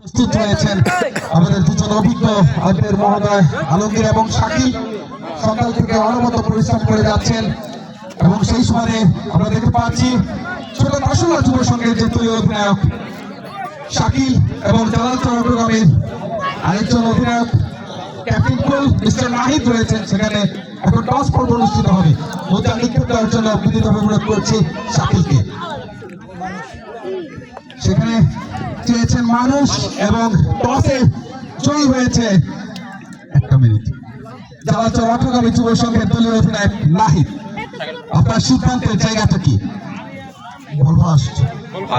উপস্থিত হয়েছেন আমাদের দুজন অভিজ্ঞ আম্পায়ার মহোদয় আলমগীর এবং শাকিল সকাল থেকে অনবরত পরিশ্রম করে যাচ্ছেন এবং সেই সময়ে আমরা দেখতে পাচ্ছি ছোট দাসুল্লাহ যুব সংঘের যে দলীয় অধিনায়ক শাকিল এবং জালাল চট্টগ্রামের আরেকজন অধিনায়ক ক্যাপ্টেন কুল মিস্টার নাহিদ রয়েছেন। সেখানে এখন টস পর্ব অনুষ্ঠিত হবে। মোটা নিক্ষেপ দেওয়ার জন্য বিনীতভাবে অনুরোধ করছি শাকিলকে। সেখানে চেয়েছেন মানুষ এবং টসে জয়ী হয়েছে একটা মিনিট জালাল চট্টগ্রামের যুব সংঘের দলীয় অধিনায়ক নাহিদ। আপনার সিদ্ধান্তের জায়গাটা কি?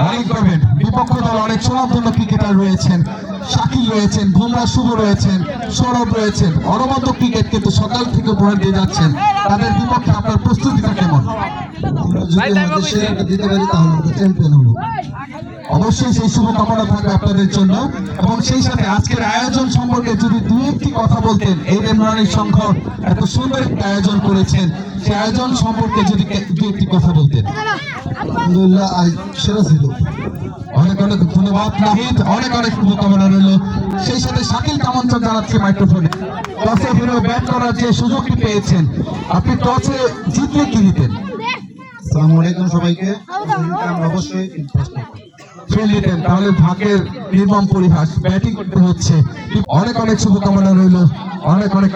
অনেক করবেন, বিপক্ষ দল অনেক সুনামধন্য ক্রিকেটার রয়েছেন, শাকিল রয়েছেন, বুমরা শুভ রয়েছেন, সৌরভ রয়েছেন, অনবদ্য ক্রিকেট কিন্তু সকাল থেকে উপহার দিয়ে যাচ্ছেন। তাদের বিপক্ষে আপনার প্রস্তুতিটা কেমন? দিতে পারি তাহলে আমরা চ্যাম্পিয়ন হবো। অবশ্যই সেই শুভকামনা থাকবে আপনাদের জন্য। এবং সেই সাথে আজকের আয়োজন সম্পর্কে যদি দুই একটি কথা বলতেন, এই রেমরানির সংঘ এত সুন্দর একটা আয়োজন করেছেন, সেই আয়োজন সম্পর্কে যদি দু একটি কথা বলতেন। আলহামদুলিল্লাহ সেরা ছিল। অনেক অনেক ধন্যবাদ নাহিদ, অনেক অনেক শুভকামনা রইল। সেই সাথে শাকিল কামঞ্চন জানাচ্ছি মাইক্রোফোনে। টসে হেরে ব্যাট করার যে সুযোগটি পেয়েছেন, আপনি টসে জিতলে কি দিতেন? আসসালামু আলাইকুম সবাইকে। আমরা অবশ্যই ফিল্ড দিতেন, তাহলে ভাগ্যের নির্মম পরিহাস, ব্যাটিং করতে হচ্ছে। অনেক অনেক শুভকামনা রইল, অনেক অনেক